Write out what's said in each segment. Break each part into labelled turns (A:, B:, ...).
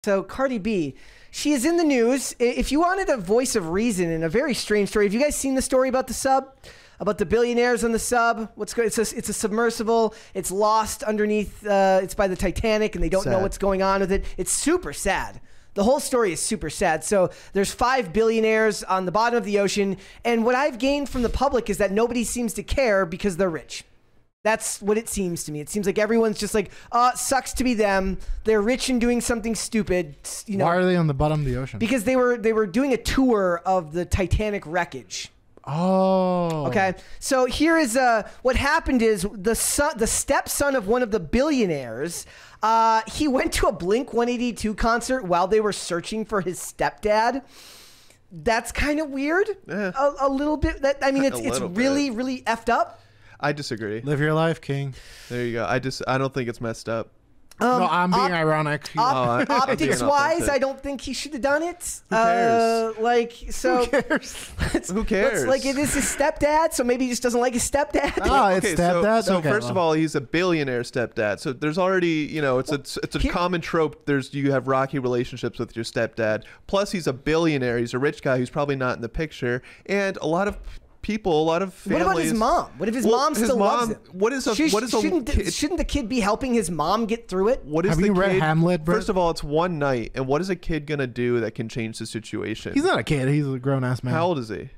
A: So Cardi B, she is in the news. If you wanted a voice of reason in a very strange story, have you guys seen the story about the sub? About the billionaires on the sub? What's going? It's a submersible. It's lost underneath. It's by the Titanic, and they don't know what's going on with it. It's super sad. The whole story is super sad. So there's 5 billionaires on the bottom of the ocean, and what I've gained from the public is that nobody seems to care because they're rich. That's what it seems to me. It seems like everyone's just like, sucks to be them. They're rich and doing something stupid. You know,
B: why are they on the bottom of the ocean?
A: Because they were doing a tour of the Titanic wreckage.
B: Oh.
A: Okay. So here is what happened is the stepson of one of the billionaires, he went to a Blink-182 concert while they were searching for his stepdad. That's kind of weird. A little bit. I mean, it's really, really effed up.
C: I disagree.
B: Live your life, King.
C: There you go. I don't think it's messed up.
B: No, I'm being ironic.
A: Optics-wise, I don't think he should have done it.
C: Who cares?
A: Who cares?
C: Who cares?
A: Like, it is his stepdad, so maybe he just doesn't like his stepdad.
B: Oh, it's stepdad?
C: So first of all, he's a billionaire stepdad. So there's already, it's a common trope. You have rocky relationships with your stepdad. Plus, he's a billionaire. He's a rich guy who's probably not in the picture. And a lot of people, a lot of families.
A: What about his mom? What if his mom still loves him? Shouldn't the kid be helping his mom get through it?
B: Have you read Hamlet, bro?
C: First of all, it's one night, and what is a kid gonna do that can change the situation?
B: He's not a kid. He's a grown-ass man.
C: How old is he?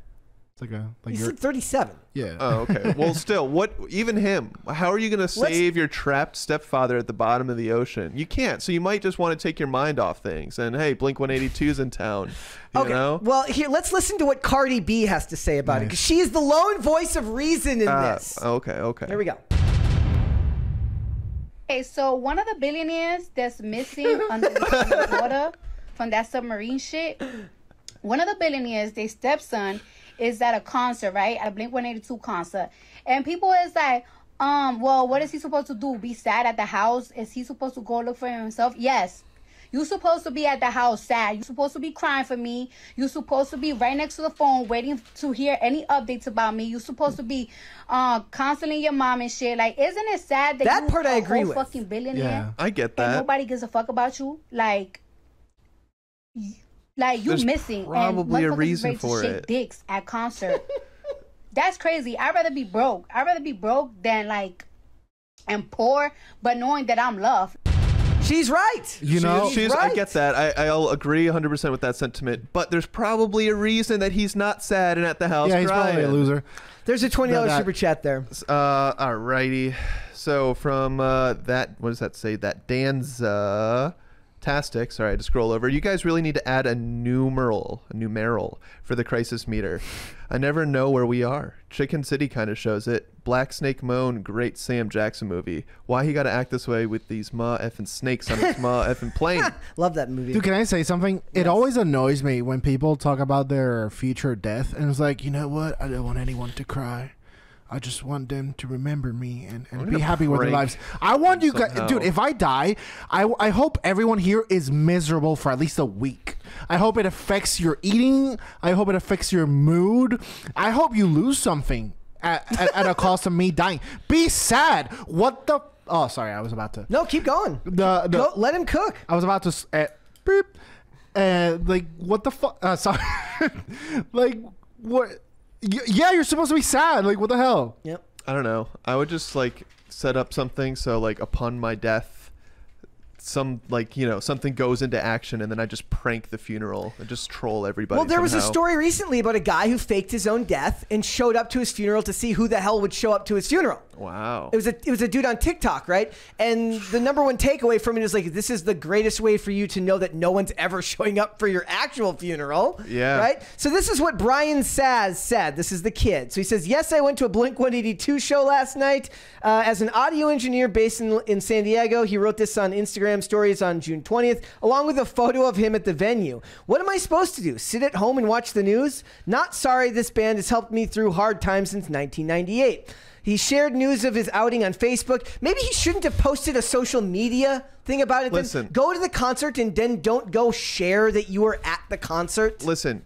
A: He's like 37.
B: Yeah.
C: Oh, okay. Well, still, even him, how are you going to save your trapped stepfather at the bottom of the ocean? You can't. So you might just want to take your mind off things. And hey, Blink-182's in town. You know?
A: Well, here, let's listen to what Cardi B has to say about it, because she is the lone voice of reason in this.
C: Okay.
A: Here we go.
D: Okay, so one of the billionaires that's missing under the water from that submarine shit, one of the billionaires, their stepson, is at a concert, right? At a Blink-182 concert. And people is like, well, what is he supposed to do? Be sad at the house? Is he supposed to go look for himself? Yes. You're supposed to be at the house sad. You're supposed to be crying for me. You're supposed to be right next to the phone waiting to hear any updates about me. You're supposed to be counseling your mom and shit. Like, isn't it sad that
A: part I agree with.
D: Fucking billionaire?
C: Yeah, I get that.
D: And nobody gives a fuck about you? Like you
C: There's
D: missing
C: probably
D: and
C: a reason for
D: shake
C: it.
D: Dicks at concert. That's crazy. I'd rather be broke. I'd rather be broke than and poor, but knowing that I'm loved.
A: She's right.
C: She's right. I get that. I'll agree 100% with that sentiment. But there's probably a reason that he's not sad and at the house.
B: Yeah, he's
C: crying.
B: probably a loser.
A: There's a $20 super chat there.
C: Alrighty. So from that, what does that say? That Danza. Tastic. Sorry, I had to scroll over. You guys really need to add a numeral for the crisis meter. I never know where we are. Chicken City kind of shows it. Black Snake Moan, great Sam Jackson movie. Why he got to act this way with these ma effing snakes on his ma effing plane?
A: Love that movie.
B: Dude, can I say something? Yes. It always annoys me when people talk about their future death, and it's like, you know what? I don't want anyone to cry. I just want them to remember me and be happy with their lives. I want you guys, dude, if I die, I hope everyone here is miserable for at least a week. I hope it affects your eating. I hope it affects your mood. I hope you lose something at a cost of me dying. Be sad. What the... Oh, sorry, I was about to...
A: No, keep going.
B: Go,
A: let him cook.
B: I was about to... beep. Like, what the fuck? Sorry. Like, what... Yeah, you're supposed to be sad. Like, what the hell?
A: Yep.
C: I don't know. I would just set up something so upon my death, something goes into action, and then I just prank the funeral and just troll everybody.
A: Well, there was a story recently about a guy who faked his own death and showed up to his funeral to see who the hell would show up to his funeral.
C: Wow.
A: It was a dude on TikTok, right? And the number one takeaway from it is this is the greatest way for you to know that no one's ever showing up for your actual funeral.
C: Yeah.
A: Right? So this is what Brian Saz said. This is the kid. So he says, yes, I went to a Blink-182 show last night. As an audio engineer based in San Diego, he wrote this on Instagram stories on June 20th, along with a photo of him at the venue. What am I supposed to do? Sit at home and watch the news? Not sorry, this band has helped me through hard times since 1998. He shared news of his outing on Facebook. Maybe he shouldn't have posted a social media thing about it.
C: Listen.
A: Then go to the concert and then don't go share that you were at the concert.
C: Listen,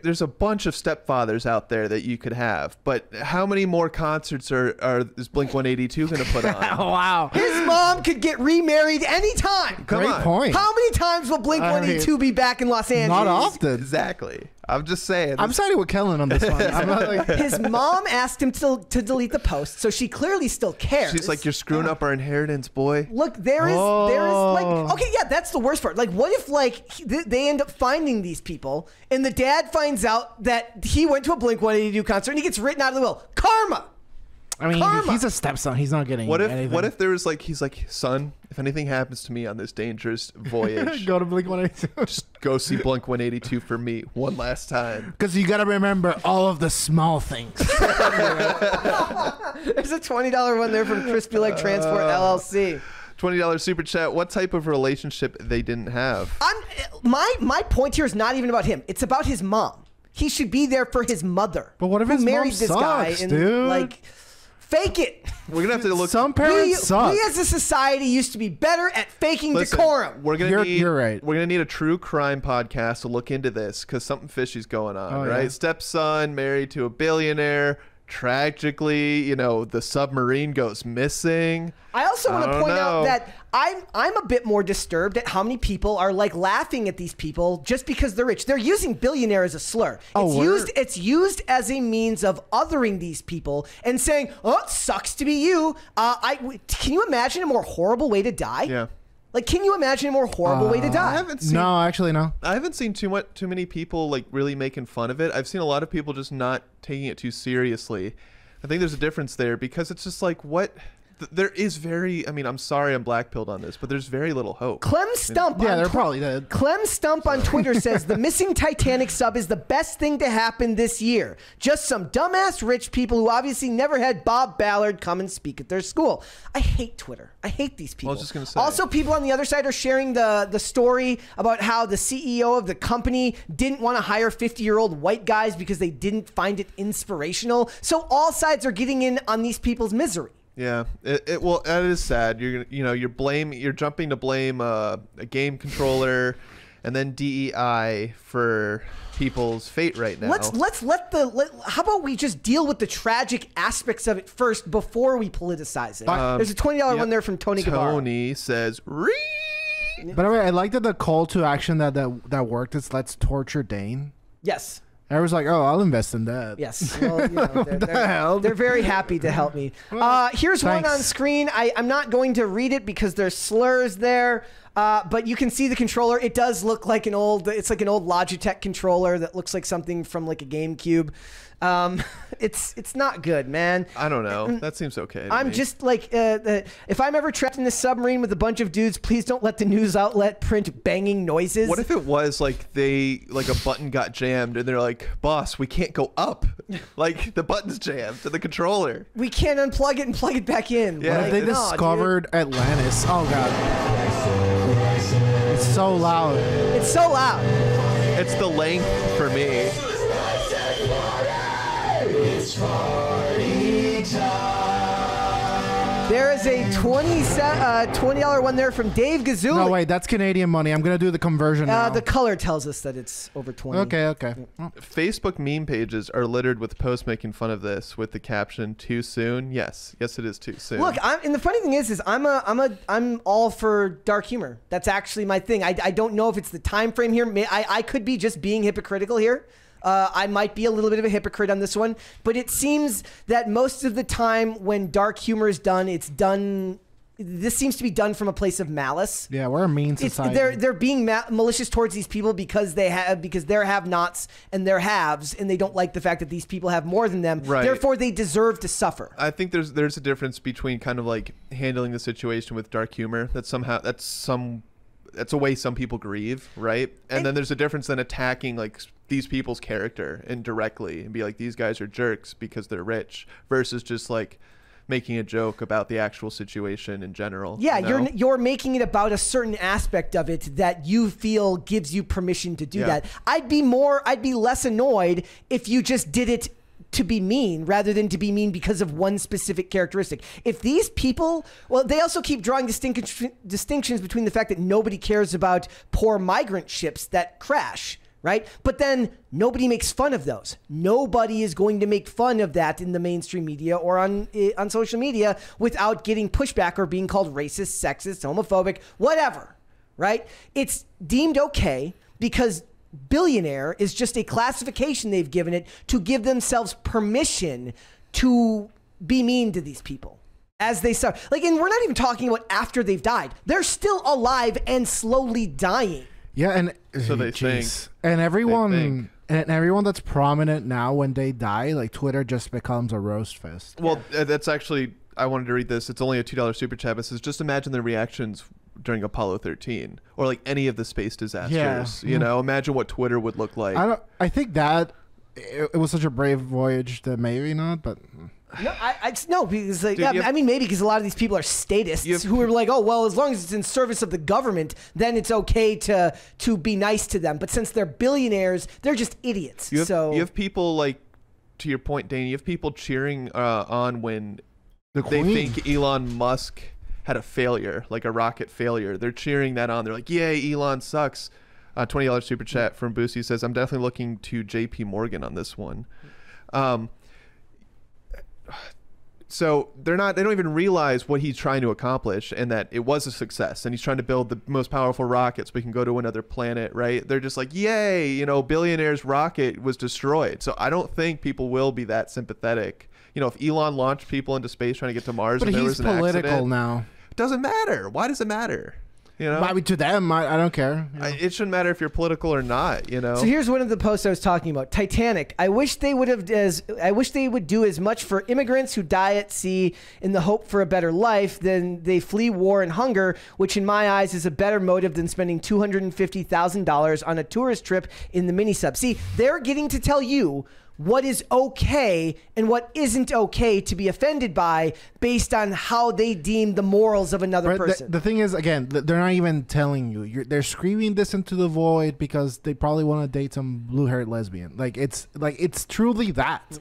C: there's a bunch of stepfathers out there that you could have, but how many more concerts is Blink-182 going to put on?
B: Oh, wow.
A: His mom could get remarried anytime.
C: Come
B: Great
C: on.
B: point.
A: How many times will Blink-182 be back in Los Angeles?
B: Not often.
C: Exactly. I'm just saying.
B: I'm siding with Kellen on this one. I'm not like,
A: His mom asked him to delete the post, so she clearly still cares.
C: She's like, you're screwing up our inheritance, boy.
A: Look, there is like, okay, yeah, that's the worst part. Like, what if like they end up finding these people, and the dad finds out that he went to a Blink-182 concert, and he gets written out of the will? Karma.
B: I mean,
A: Karma.
B: he's a stepson. He's not getting anything.
C: What if there was like, he's like, son, if anything happens to me on this dangerous voyage,
B: Go to Blink-182.
C: just go see Blink-182 for me one last time.
B: Because you got to remember all of the small things.
A: There's a $20 one there from Crispy Leg Transport LLC.
C: $20 super chat. What type of relationship they didn't have?
A: My point here is not even about him. It's about his mom. He should be there for his mother.
B: But what if
A: who
B: his
A: married
B: mom
A: this guy
B: sucks,
A: and
B: dude?
A: like fake it?
C: We're gonna have to look.
B: Some parents suck.
A: We as a society used to be better at faking
C: Listen,
A: decorum.
C: We're gonna need.
B: You're right.
C: We're gonna need a true crime podcast to look into this because something fishy's going on,
B: Oh,
C: right?
B: yeah.
C: Stepson married to a billionaire. Tragically, the submarine goes missing.
A: I also want to point out
C: know.
A: that I'm a bit more disturbed at how many people are like laughing at these people just because they're rich. They're using billionaire as a slur. It's used as a means of othering these people and saying, "Oh, it sucks to be you." Can you imagine a more horrible way to die?
C: Yeah.
A: Like, can you imagine a more horrible way to die?
C: I haven't seen.
B: No, actually, no.
C: I haven't seen too many people like really making fun of it. I've seen a lot of people just not taking it too seriously. I think there's a difference there because it's just like what. There is very. I mean, I'm sorry, I'm black-pilled on this, but there's very little hope.
A: Clem Stump.
B: Yeah,
A: on
B: they're probably dead.
A: Clem Stump on Twitter says the missing Titanic sub is the best thing to happen this year. Just some dumbass rich people who obviously never had Bob Ballard come and speak at their school. I hate Twitter. I hate these people.
C: I was just gonna say.
A: Also, people on the other side are sharing the story about how the CEO of the company didn't want to hire 50-year-old white guys because they didn't find it inspirational. So all sides are getting in on these people's misery.
C: Yeah, well, that is sad. You're jumping to blame a game controller, and then DEI for people's fate right now.
A: How about we just deal with the tragic aspects of it first before we politicize it? There's a $20 one there from Tony Guevara.
C: Tony says, "Ree."
B: By the way, I like that the call to action that worked is let's torture Dane.
A: Yes.
B: I was like, oh, I'll invest in that.
A: Yes. Well, they're very happy to help me. Here's one on screen. I'm not going to read it because there's slurs there. But you can see the controller. It does look like it's like an old Logitech controller that looks like something from like a GameCube. It's not good, man.
C: I don't know. That seems okay. To
A: I'm
C: me.
A: just like, if I'm ever trapped in this submarine with a bunch of dudes, please don't let the news outlet print banging noises.
C: What if it was like a button got jammed and they're like, boss, we can't go up. Like the button's jammed to the controller.
A: We can't unplug it and plug it back in.
C: Yeah.
B: What if they discovered Atlantis? Oh, God. It's so loud.
A: It's so loud.
C: It's the length for me.
A: There is a $20 one there from Dave Gazzouli.
B: No, wait, that's Canadian money. I'm going to do the conversion now.
A: The color tells us that it's over 20.
B: Okay. Well,
C: Facebook meme pages are littered with posts making fun of this with the caption "Too soon." Yes, it is too soon.
A: Look, and the funny thing is I'm all for dark humor. That's actually my thing. I don't know if it's the time frame here. I could be just being hypocritical here. I might be a little bit of a hypocrite on this one, but it seems that most of the time when dark humor is done, this seems to be done from a place of malice.
B: yeah, we're a mean society.
A: They're being malicious towards these people because they're have-nots and they're haves, and they don't like the fact that these people have more than them.
C: Right.
A: Therefore, they deserve to suffer.
C: I think there's a difference between kind of like handling the situation with dark humor. That's a way some people grieve, right? And then there's a difference than attacking like these people's character indirectly and be like, these guys are jerks because they're rich, versus just like making a joke about the actual situation in general.
A: Yeah,
C: you know?
A: you're making it about a certain aspect of it that you feel gives you permission to do that. I'd be less annoyed if you just did it to be mean rather than to be mean because of one specific characteristic. If these people, well, they also keep drawing distinctions between the fact that nobody cares about poor migrant ships that crash, right? But then nobody makes fun of those. Nobody is going to make fun of that in the mainstream media or on social media without getting pushback or being called racist, sexist, homophobic, whatever, right? It's deemed okay because billionaire is just a classification they've given it to give themselves permission to be mean to these people as they start. Like, and we're not even talking about after they've died. They're still alive and slowly dying.
B: Yeah, and
C: so they think.
B: And everyone that's prominent now, when they die, like Twitter just becomes a roast fest.
C: Well, that's actually, I wanted to read this. It's only a $2 super chat. It says, just imagine the reactions during Apollo 13 or like any of the space disasters. You know, imagine what Twitter would look like.
B: I think that it was such a brave voyage that maybe not, but.
A: No, because like, dude, I mean, maybe because a lot of these people are statists who are like, oh, well, as long as it's in service of the government, then it's okay to be nice to them. But since they're billionaires, they're just idiots. You
C: have people like, to your point, Dane, you have people cheering on when they think Elon Musk had a failure, like a rocket failure. They're cheering that on. They're like, yay, Elon sucks. $20 super chat from Boosie says, I'm definitely looking to JP Morgan on this one. So they don't even realize what he's trying to accomplish and that it was a success and he's trying to build the most powerful rockets so we can go to another planet, right? They're just like, yay, you know, billionaire's rocket was destroyed. So I don't think people will be that sympathetic. You know, if Elon launched people into space trying to get to Mars,
B: but
C: and there
B: he's
C: was an
B: political
C: accident,
B: now.
C: It doesn't matter. Why does it matter? You know?
B: I mean, to them, I don't care. You know?
C: It shouldn't matter if you're political or not. You know.
A: So here's one of the posts I was talking about. Titanic. I wish they would do as much for immigrants who die at sea in the hope for a better life than they flee war and hunger, which in my eyes is a better motive than spending $250,000 on a tourist trip in the mini sub. See, they're getting to tell you what is okay and what isn't okay to be offended by based on how they deem the morals of another person.
B: The thing is, again, they're not even telling you. They're screaming this into the void because they probably want to date some blue-haired lesbian. It's truly that.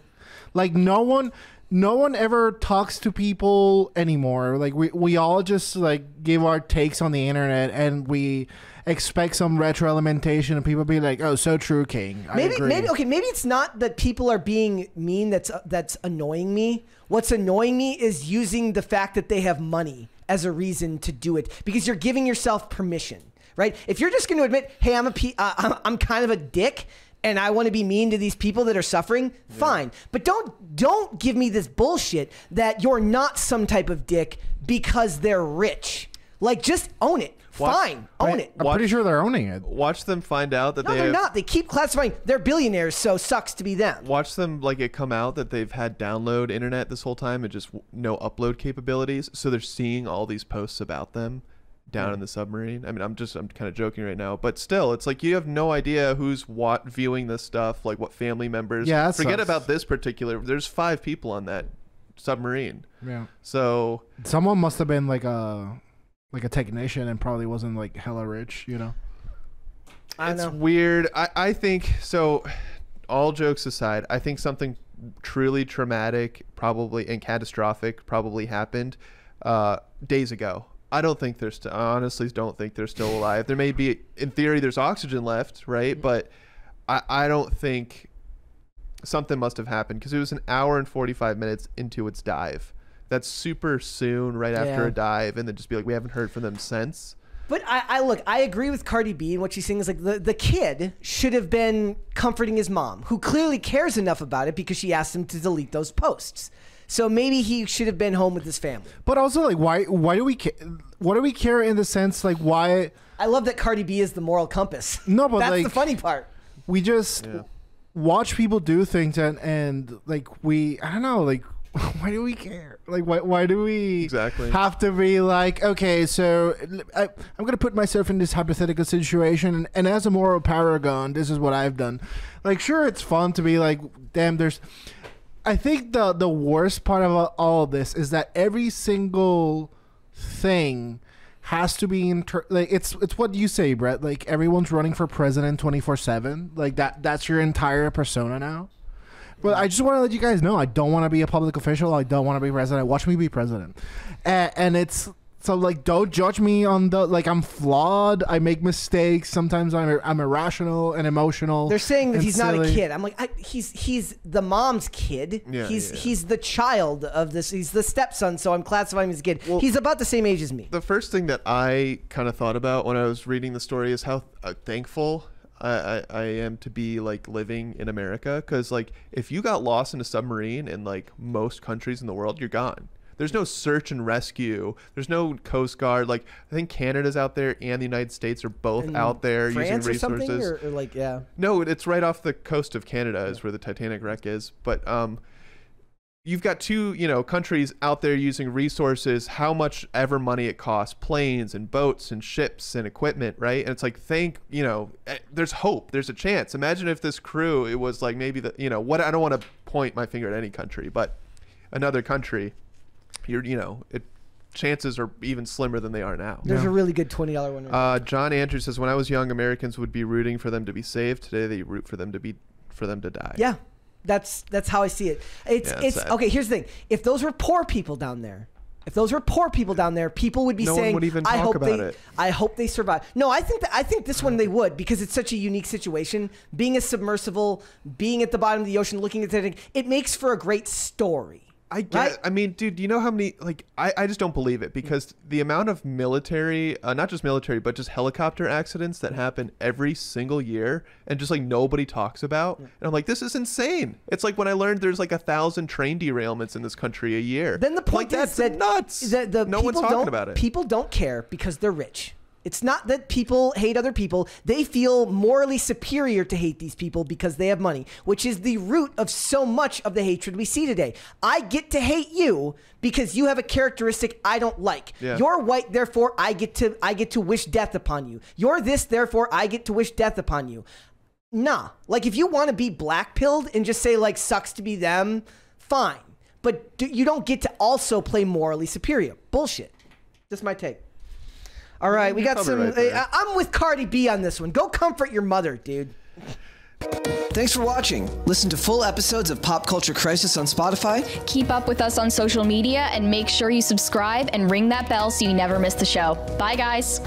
B: Like no one ever talks to people anymore. Like we all just like give our takes on the internet and we expect some retroalimentation and people be like, oh, so true, King.
A: Maybe it's not that people are being mean that's annoying me. What's annoying me is using the fact that they have money as a reason to do it, because you're giving yourself permission, right? If you're just going to admit, hey, I'm kind of a dick and I want to be mean to these people that are suffering, fine. But don't give me this bullshit that you're not some type of dick because they're rich. Like, just own it. Fine, own it.
B: I'm pretty sure they're owning it.
C: Watch them find out that
A: they're not. They keep classifying. They're billionaires, so sucks to be them.
C: Watch them like it come out that they've had download internet this whole time and just no upload capabilities. So they're seeing all these posts about them down in the submarine. I mean, I'm kind of joking right now, but still, it's like you have no idea who's viewing this stuff, like what family members.
B: Yeah,
C: forget about this particular. There's 5 people on that submarine.
B: Yeah.
C: So
B: someone must have been like a technician and probably wasn't like hella rich, you know.
C: It's weird. I think so. All jokes aside, I think something truly traumatic probably and catastrophic probably happened days ago. I honestly don't think they're still alive. There may be, in theory, there's oxygen left, right? But I don't think something must have happened because it was an hour and 45 minutes into its dive. That's super soon, right after a dive, and then just be like, we haven't heard from them since.
A: But I agree with Cardi B, and what she's saying is like the kid should have been comforting his mom, who clearly cares enough about it because she asked him to delete those posts. So maybe he should have been home with his family.
B: But also, like, why do we care? What do we care in the sense, like, why?
A: I love that Cardi B is the moral compass.
B: No, but
A: that's
B: like,
A: the funny part.
B: We just watch people do things, and like I don't know, like. Why do we care? Like, why do we have to be like, okay, so I'm going to put myself in this hypothetical situation, and as a moral paragon, this is what I've done. Like, sure, it's fun to be like, damn, I think the worst part of all of this is that every single thing has to be like it's what you say, Brett. Like, everyone's running for president 24/7. Like that's your entire persona now. But I just want to let you guys know, I don't want to be a public official. I don't want to be president. Watch me be president. And it's So like, don't judge me on the like. I'm flawed. I make mistakes. Sometimes I'm irrational and emotional.
A: They're saying that
B: and
A: he's
B: silly.
A: not a kid. I'm like, he's the mom's kid.
C: Yeah,
A: he's the child of this. He's the stepson. So I'm classifying him as a kid.
C: Well,
A: he's about the same age as me.
C: The first thing that I kind of thought about when I was reading the story is how thankful I am to be like living in America, because like if you got lost in a submarine in like most countries in the world, you're gone. There's no search and rescue. There's no Coast Guard. Like I think Canada's out there and the United States are both out there
A: France
C: using resources.
A: or something, or like
C: No, it's right off the coast of Canada is where the Titanic wreck is. But you've got two, countries out there using resources, how much ever money it costs, planes and boats and ships and equipment, right? And it's like, there's hope, there's a chance. Imagine if this crew, it was like maybe I don't want to point my finger at any country, but another country, chances are even slimmer than they are now.
A: There's a really good $20 one. Right
C: John Andrews says, when I was young, Americans would be rooting for them to be saved. Today they root for them to die.
A: Yeah. That's how I see it. It's
C: sad.
A: okay. Here's the thing: if those were poor people down there, people would be
C: no
A: saying,
C: one would even
A: "I
C: talk
A: hope
C: about it.
A: I hope they survive." No, I think this one they would, because it's such a unique situation. Being a submersible, being at the bottom of the ocean, looking at the Titanic, it makes for a great story.
C: I get.
A: Right?
C: I mean, dude, do you know how many? Like, I just don't believe it, because the amount of military, not just military, but just helicopter accidents that happen every single year, and just like nobody talks about. And I'm like, this is insane. It's like when I learned there's like 1,000 train derailments in this country a year.
A: Then the point
C: like,
A: is
C: that's
A: that
C: nuts. No one's talking about it.
A: People don't care because they're rich. It's not that people hate other people. They feel morally superior to hate these people because they have money, which is the root of so much of the hatred we see today. I get to hate you because you have a characteristic I don't like.
C: Yeah.
A: You're white, therefore I get to wish death upon you. You're this, therefore I get to wish death upon you. Nah. Like, if you want to be black-pilled and just say like sucks to be them, fine. But you don't get to also play morally superior. Bullshit. Just my take. All right, we got some. Right, I'm with Cardi B on this one. Go comfort your mother, dude. Thanks for watching. Listen to full episodes of Pop Culture Crisis on Spotify.
E: Keep up with us on social media and make sure you subscribe and ring that bell so you never miss the show. Bye, guys.